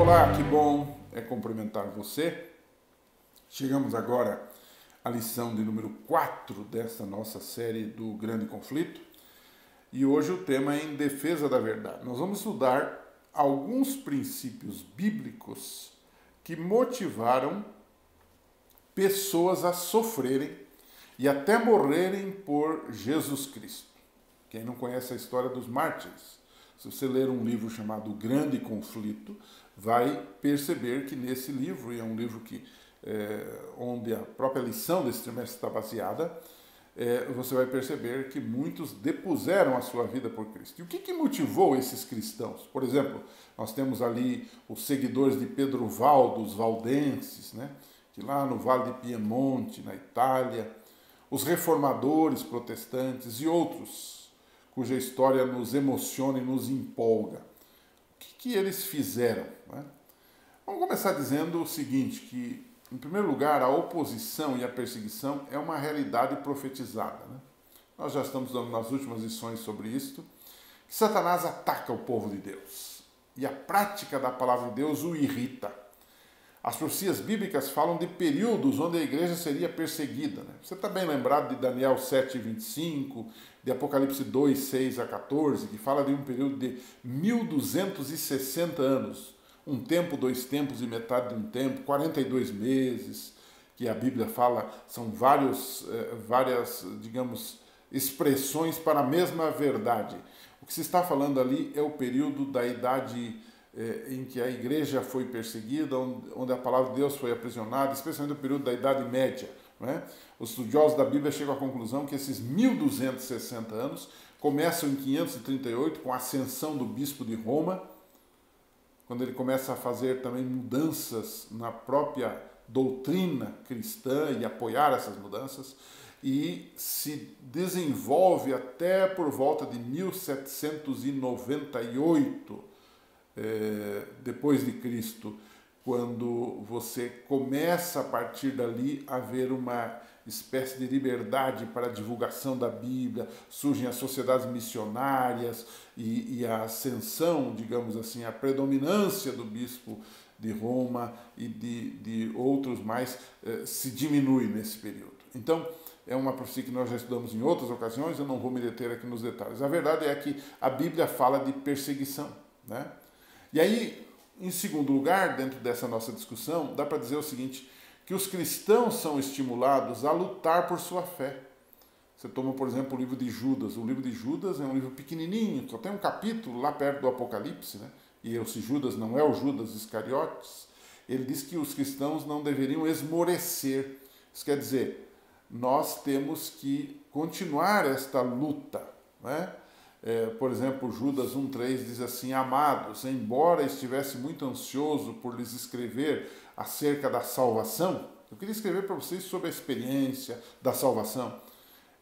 Olá, que bom é cumprimentar você. Chegamos agora à lição de número 4 dessa nossa série do Grande Conflito. E hoje o tema é em defesa da verdade. Nós vamos estudar alguns princípios bíblicos que motivaram pessoas a sofrerem e até morrerem por Jesus Cristo. Quem não conhece a história dos mártires, se você ler um livro chamado Grande Conflito, vai perceber que nesse livro, e é um livro que, onde a própria lição desse trimestre está baseada, você vai perceber que muitos depuseram a sua vida por Cristo. E o que motivou esses cristãos? Por exemplo, nós temos ali os seguidores de Pedro Valdo, os valdenses, né? Que lá no Vale de Piemonte, na Itália, os reformadores protestantes e outros, cuja história nos emociona e nos empolga. O que eles fizeram? Né? Vamos começar dizendo o seguinte, que, em primeiro lugar, a oposição e a perseguição é uma realidade profetizada. Né? Nós já estamos dando nas últimas lições sobre isto, que Satanás ataca o povo de Deus, e a prática da palavra de Deus o irrita. As profecias bíblicas falam de períodos onde a igreja seria perseguida. Né? Você está bem lembrado de Daniel 7, 25, de Apocalipse 2, 6 a 14, que fala de um período de 1260 anos. Um tempo, 2 tempos e metade de um tempo, 42 meses, que a Bíblia fala, são várias, digamos, expressões para a mesma verdade. O que se está falando ali é o período da idade em que a igreja foi perseguida, onde a palavra de Deus foi aprisionada, especialmente no período da Idade Média. Né? Os estudiosos da Bíblia chegam à conclusão que esses 1260 anos começam em 538, com a ascensão do bispo de Roma, quando ele começa a fazer também mudanças na própria doutrina cristã e apoiar essas mudanças, e se desenvolve até por volta de 1798, depois de Cristo, quando você começa a partir dali a ver uma espécie de liberdade para a divulgação da Bíblia, surgem as sociedades missionárias e a ascensão, digamos assim, a predominância do bispo de Roma e de outros mais se diminui nesse período. Então, é uma profecia que nós já estudamos em outras ocasiões, eu não vou me deter aqui nos detalhes. A verdade é que a Bíblia fala de perseguição, né? E aí, em segundo lugar, dentro dessa nossa discussão, dá para dizer o seguinte, que os cristãos são estimulados a lutar por sua fé. Você toma, por exemplo, o livro de Judas. O livro de Judas é um livro pequenininho, só tem um capítulo lá perto do Apocalipse, né? E esse Judas não é o Judas Iscariotes. Ele diz que os cristãos não deveriam esmorecer. Isso quer dizer, nós temos que continuar esta luta, né? Por exemplo, Judas 1,3 diz assim, amados, embora estivesse muito ansioso por lhes escrever acerca da salvação, eu queria escrever para vocês sobre a experiência da salvação.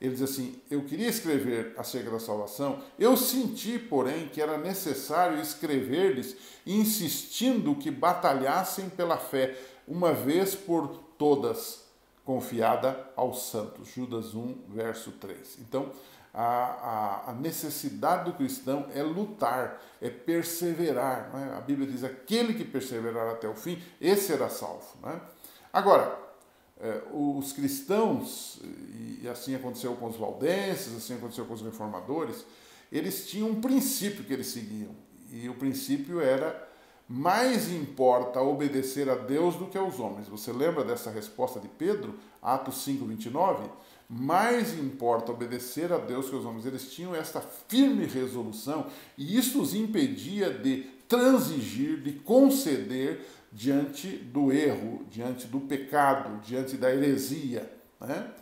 Ele diz assim, eu queria escrever acerca da salvação, eu senti, porém, que era necessário escrever-lhes, insistindo que batalhassem pela fé, uma vez por todas, confiada aos santos. Judas 1, verso 3. Então, a necessidade do cristão é lutar, é perseverar. Né? A Bíblia diz, aquele que perseverar até o fim, esse será salvo. Né? Agora, os cristãos, e assim aconteceu com os valdenses, assim aconteceu com os reformadores, eles tinham um princípio que eles seguiam. E o princípio era, mais importa obedecer a Deus do que aos homens. Você lembra dessa resposta de Pedro, Atos 5, 29? Mais importa obedecer a Deus que aos homens. Eles tinham esta firme resolução e isso os impedia de transigir, de conceder diante do erro, diante do pecado, diante da heresia. Né?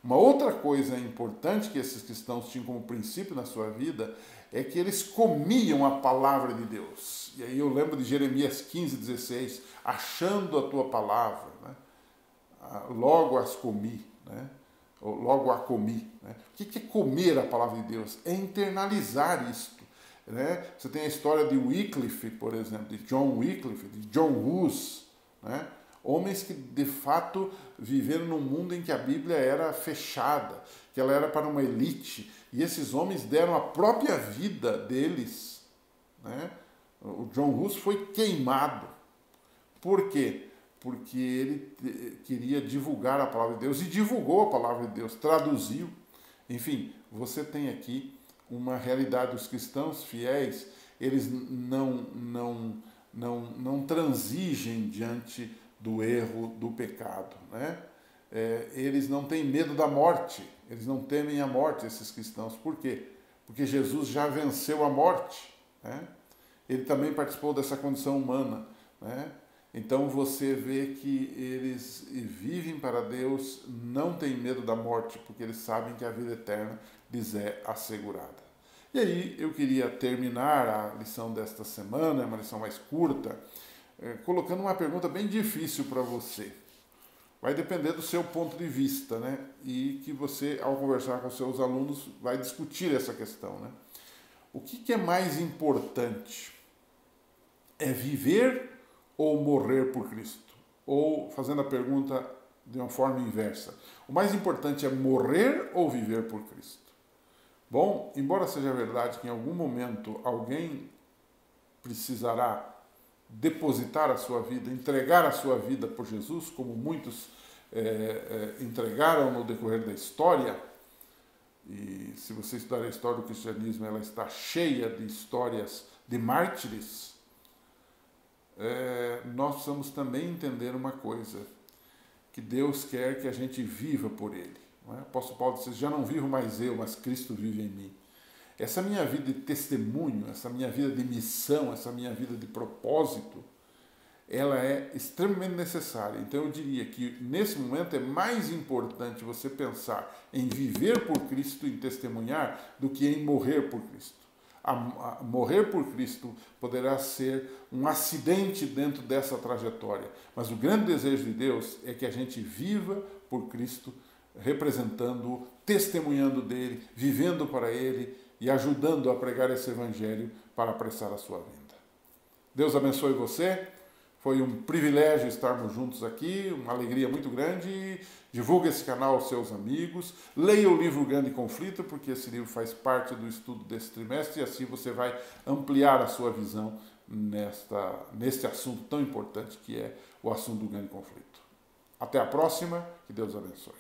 Uma outra coisa importante que esses cristãos tinham como princípio na sua vida é que eles comiam a palavra de Deus. E aí eu lembro de Jeremias 15, 16, achando a tua palavra, né? Logo as comi, né? Logo a comi. Né? O que é comer a palavra de Deus? É internalizar isto. Né? Você tem a história de Wycliffe, por exemplo, de John Wycliffe, de John Hus, né? Homens que de fato viveram num mundo em que a Bíblia era fechada, que ela era para uma elite, e esses homens deram a própria vida deles. Né? O John Hus foi queimado, Por quê? Porque ele queria divulgar a palavra de Deus e divulgou a palavra de Deus, traduziu. Enfim, você tem aqui uma realidade. Os cristãos fiéis, eles não transigem diante do erro, do pecado, né? Eles não têm medo da morte, eles não temem a morte, esses cristãos. Por quê? Porque Jesus já venceu a morte, né? Ele também participou dessa condição humana, né? Então você vê que eles vivem para Deus, não têm medo da morte, porque eles sabem que a vida eterna lhes é assegurada. E aí eu queria terminar a lição desta semana, uma lição mais curta, colocando uma pergunta bem difícil para você. Vai depender do seu ponto de vista, né? E que você, ao conversar com seus alunos, vai discutir essa questão, né? O que é mais importante? É viver ou morrer por Cristo? Ou, fazendo a pergunta de uma forma inversa, o mais importante é morrer ou viver por Cristo? Bom, embora seja verdade que em algum momento alguém precisará depositar a sua vida, entregar a sua vida por Jesus, como muitos entregaram no decorrer da história, e se você estudar a história do cristianismo, ela está cheia de histórias de mártires. Nós precisamos também entender uma coisa, que Deus quer que a gente viva por Ele. Não é? O apóstolo Paulo disse, já não vivo mais eu, mas Cristo vive em mim. Essa minha vida de testemunho, essa minha vida de missão, essa minha vida de propósito, ela é extremamente necessária. Então eu diria que nesse momento é mais importante você pensar em viver por Cristo, em testemunhar, do que em morrer por Cristo. Morrer por Cristo poderá ser um acidente dentro dessa trajetória, mas o grande desejo de Deus é que a gente viva por Cristo, representando-o, testemunhando dele, vivendo para ele e ajudando a pregar esse evangelho para apressar a sua vinda. Deus abençoe você. Foi um privilégio estarmos juntos aqui, uma alegria muito grande. Divulgue esse canal aos seus amigos. Leia o livro Grande Conflito, porque esse livro faz parte do estudo desse trimestre e assim você vai ampliar a sua visão neste assunto tão importante que é o assunto do grande conflito. Até a próxima, que Deus abençoe.